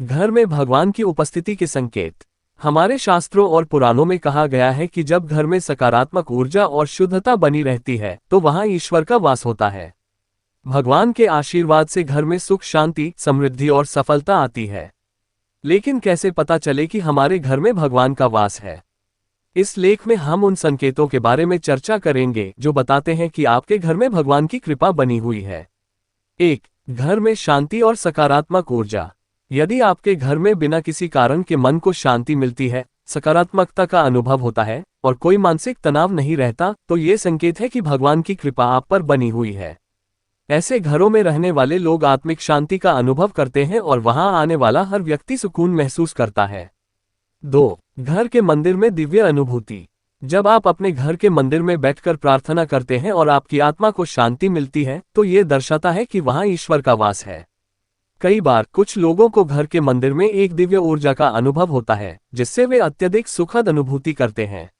घर में भगवान की उपस्थिति के संकेत। हमारे शास्त्रों और पुराणों में कहा गया है कि जब घर में सकारात्मक ऊर्जा और शुद्धता बनी रहती है तो वहां ईश्वर का वास होता है। भगवान के आशीर्वाद से घर में सुख, शांति, समृद्धि और सफलता आती है। लेकिन कैसे पता चले कि हमारे घर में भगवान का वास है? इस लेख में हम उन संकेतों के बारे में चर्चा करेंगे जो बताते हैं कि आपके घर में भगवान की कृपा बनी हुई है। 1. घर में शांति और सकारात्मक ऊर्जा। यदि आपके घर में बिना किसी कारण के मन को शांति मिलती है, सकारात्मकता का अनुभव होता है और कोई मानसिक तनाव नहीं रहता, तो ये संकेत है कि भगवान की कृपा आप पर बनी हुई है। ऐसे घरों में रहने वाले लोग आत्मिक शांति का अनुभव करते हैं और वहां आने वाला हर व्यक्ति सुकून महसूस करता है। 2. घर के मंदिर में दिव्य अनुभूति। जब आप अपने घर के मंदिर में बैठकर प्रार्थना करते हैं और आपकी आत्मा को शांति मिलती है, तो ये दर्शाता है कि वहां ईश्वर का वास है। कई बार कुछ लोगों को घर के मंदिर में एक दिव्य ऊर्जा का अनुभव होता है, जिससे वे अत्यधिक सुखद अनुभूति करते हैं।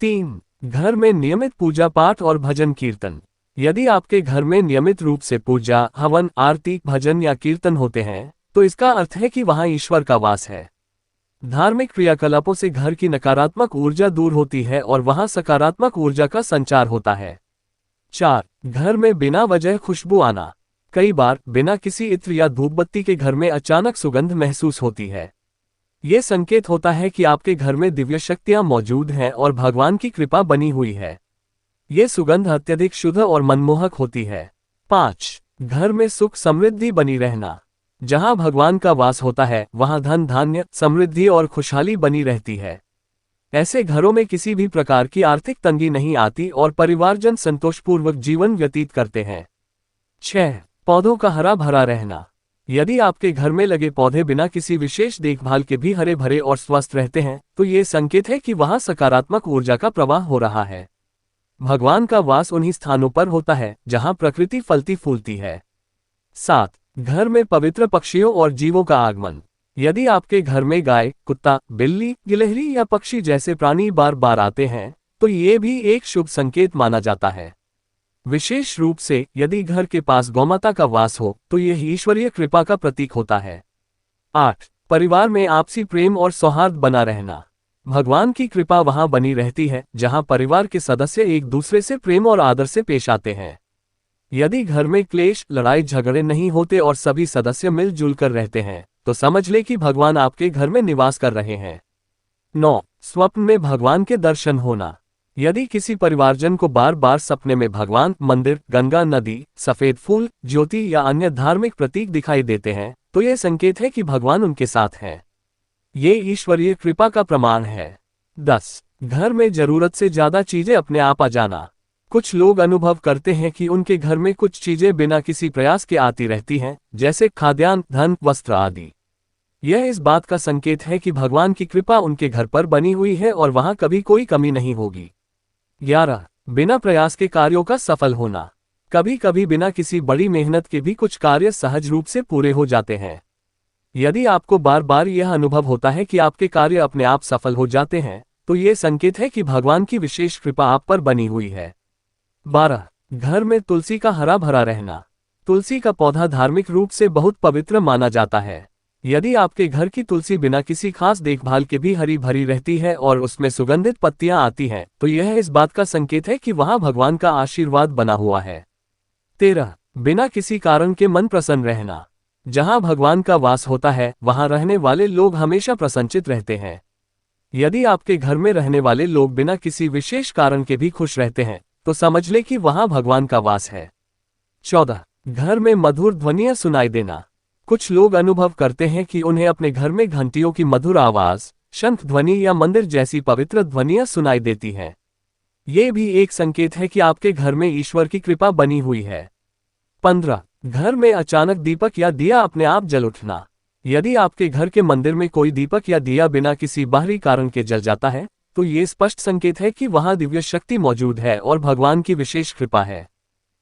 3. घर में नियमित पूजा पाठ और भजन कीर्तन। यदि आपके घर में नियमित रूप से पूजा, हवन, आरती, भजन या कीर्तन होते हैं, तो इसका अर्थ है कि वहां ईश्वर का वास है। धार्मिक क्रियाकलापों से घर की नकारात्मक ऊर्जा दूर होती है और वहां सकारात्मक ऊर्जा का संचार होता है। 4. घर में बिना वजह खुशबू आना। कई बार बिना किसी इत्र या धूपबत्ती के घर में अचानक सुगंध महसूस होती है। ये संकेत होता है कि आपके घर में दिव्य शक्तियां मौजूद हैं और भगवान की कृपा बनी हुई है। ये सुगंध अत्यधिक शुद्ध और मनमोहक होती है। 5. घर में सुख समृद्धि बनी रहना। जहां भगवान का वास होता है वहां धन, धान्य, समृद्धि और खुशहाली बनी रहती है। ऐसे घरों में किसी भी प्रकार की आर्थिक तंगी नहीं आती और परिवारजन संतोषपूर्वक जीवन व्यतीत करते हैं। 6. पौधों का हरा भरा रहना। यदि आपके घर में लगे पौधे बिना किसी विशेष देखभाल के भी हरे भरे और स्वस्थ रहते हैं, तो ये संकेत है कि वहां सकारात्मक ऊर्जा का प्रवाह हो रहा है। भगवान का वास उन्हीं स्थानों पर होता है जहां प्रकृति फलती फूलती है। 7. घर में पवित्र पक्षियों और जीवों का आगमन। यदि आपके घर में गाय, कुत्ता, बिल्ली, गिलहरी या पक्षी जैसे प्राणी बार बार आते हैं, तो ये भी एक शुभ संकेत माना जाता है। विशेष रूप से यदि घर के पास गौमाता का वास हो, तो यह ईश्वरीय कृपा का प्रतीक होता है। 8. परिवार में आपसी प्रेम और सौहार्द बना रहना। भगवान की कृपा वहां बनी रहती है जहां परिवार के सदस्य एक दूसरे से प्रेम और आदर से पेश आते हैं। यदि घर में क्लेश, लड़ाई झगड़े नहीं होते और सभी सदस्य मिलजुल कर रहते हैं, तो समझ ले कि भगवान आपके घर में निवास कर रहे हैं। 9. स्वप्न में भगवान के दर्शन होना। यदि किसी परिवारजन को बार बार सपने में भगवान, मंदिर, गंगा नदी, सफेद फूल, ज्योति या अन्य धार्मिक प्रतीक दिखाई देते हैं, तो यह संकेत है कि भगवान उनके साथ हैं। ये ईश्वरीय कृपा का प्रमाण है। 10. घर में जरूरत से ज्यादा चीजें अपने आप आ जाना। कुछ लोग अनुभव करते हैं कि उनके घर में कुछ चीजें बिना किसी प्रयास के आती रहती हैं, जैसे खाद्यान्न, धन, वस्त्र आदि। यह इस बात का संकेत है कि भगवान की कृपा उनके घर पर बनी हुई है और वहां कभी कोई कमी नहीं होगी। 11. बिना प्रयास के कार्यों का सफल होना। कभी कभी बिना किसी बड़ी मेहनत के भी कुछ कार्य सहज रूप से पूरे हो जाते हैं। यदि आपको बार बार यह अनुभव होता है कि आपके कार्य अपने आप सफल हो जाते हैं, तो ये संकेत है कि भगवान की विशेष कृपा आप पर बनी हुई है। 12. घर में तुलसी का हरा भरा रहना। तुलसी का पौधा धार्मिक रूप से बहुत पवित्र माना जाता है। यदि आपके घर की तुलसी बिना किसी खास देखभाल के भी हरी भरी रहती है और उसमें सुगंधित पत्तियां आती हैं, तो यह इस बात का संकेत है कि वहां भगवान का आशीर्वाद बना हुआ है। 13. बिना किसी कारण के मन प्रसन्न रहना। जहां भगवान का वास होता है वहां रहने वाले लोग हमेशा प्रसन्नचित रहते हैं। यदि आपके घर में रहने वाले लोग बिना किसी विशेष कारण के भी खुश रहते हैं, तो समझ ले कि वहां भगवान का वास है। 14. घर में मधुर ध्वनियां सुनाई देना। कुछ लोग अनुभव करते हैं कि उन्हें अपने घर में घंटियों की मधुर आवाज, शंख ध्वनि या मंदिर जैसी पवित्र ध्वनियां सुनाई देती हैं। ये भी एक संकेत है कि आपके घर में ईश्वर की कृपा बनी हुई है। 15. घर में अचानक दीपक या दिया अपने आप जल उठना। यदि आपके घर के मंदिर में कोई दीपक या दिया बिना किसी बाहरी कारण के जल जाता है, तो ये स्पष्ट संकेत है कि वहां दिव्य शक्ति मौजूद है और भगवान की विशेष कृपा है।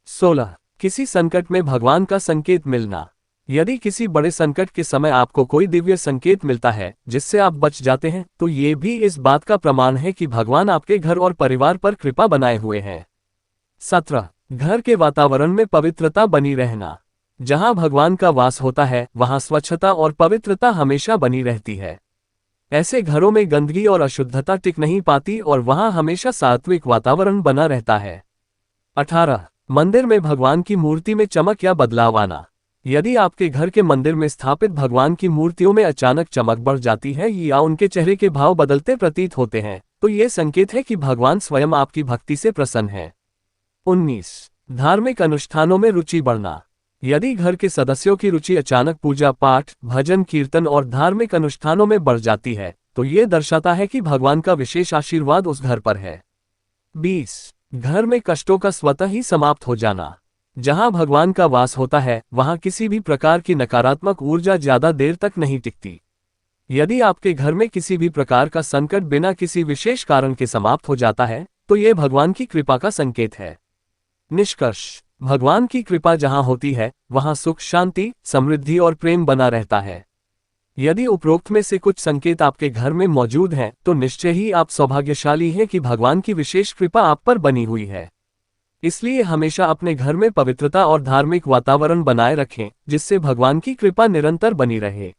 16. किसी संकट में भगवान का संकेत मिलना। यदि किसी बड़े संकट के समय आपको कोई दिव्य संकेत मिलता है जिससे आप बच जाते हैं, तो ये भी इस बात का प्रमाण है कि भगवान आपके घर और परिवार पर कृपा बनाए हुए हैं। 17. घर के वातावरण में पवित्रता बनी रहना। जहां भगवान का वास होता है वहां स्वच्छता और पवित्रता हमेशा बनी रहती है। ऐसे घरों में गंदगी और अशुद्धता टिक नहीं पाती और वहां हमेशा सात्विक वातावरण बना रहता है। 18 मंदिर में भगवान की मूर्ति में चमक या बदलाव आना। यदि आपके घर के मंदिर में स्थापित भगवान की मूर्तियों में अचानक चमक बढ़ जाती है या उनके चेहरे के भाव बदलते प्रतीत होते हैं, तो ये संकेत है कि भगवान स्वयं आपकी भक्ति से प्रसन्न है। 19 धार्मिक अनुष्ठानों में रुचि बढ़ना। यदि घर के सदस्यों की रुचि अचानक पूजा पाठ, भजन कीर्तन और धार्मिक अनुष्ठानों में बढ़ जाती है, तो ये दर्शाता है कि भगवान का विशेष आशीर्वाद उस घर पर है। 20 घर में कष्टों का स्वतः ही समाप्त हो जाना। जहां भगवान का वास होता है वहां किसी भी प्रकार की नकारात्मक ऊर्जा ज्यादा देर तक नहीं टिकती। यदि आपके घर में किसी भी प्रकार का संकट बिना किसी विशेष कारण के समाप्त हो जाता है, तो यह भगवान की कृपा का संकेत है। निष्कर्ष, भगवान की कृपा जहां होती है वहां सुख, शांति, समृद्धि और प्रेम बना रहता है। यदि उपरोक्त में से कुछ संकेत आपके घर में मौजूद हैं, तो निश्चय ही आप सौभाग्यशाली हैं कि भगवान की विशेष कृपा आप पर बनी हुई है। इसलिए हमेशा अपने घर में पवित्रता और धार्मिक वातावरण बनाए रखें, जिससे भगवान की कृपा निरंतर बनी रहे।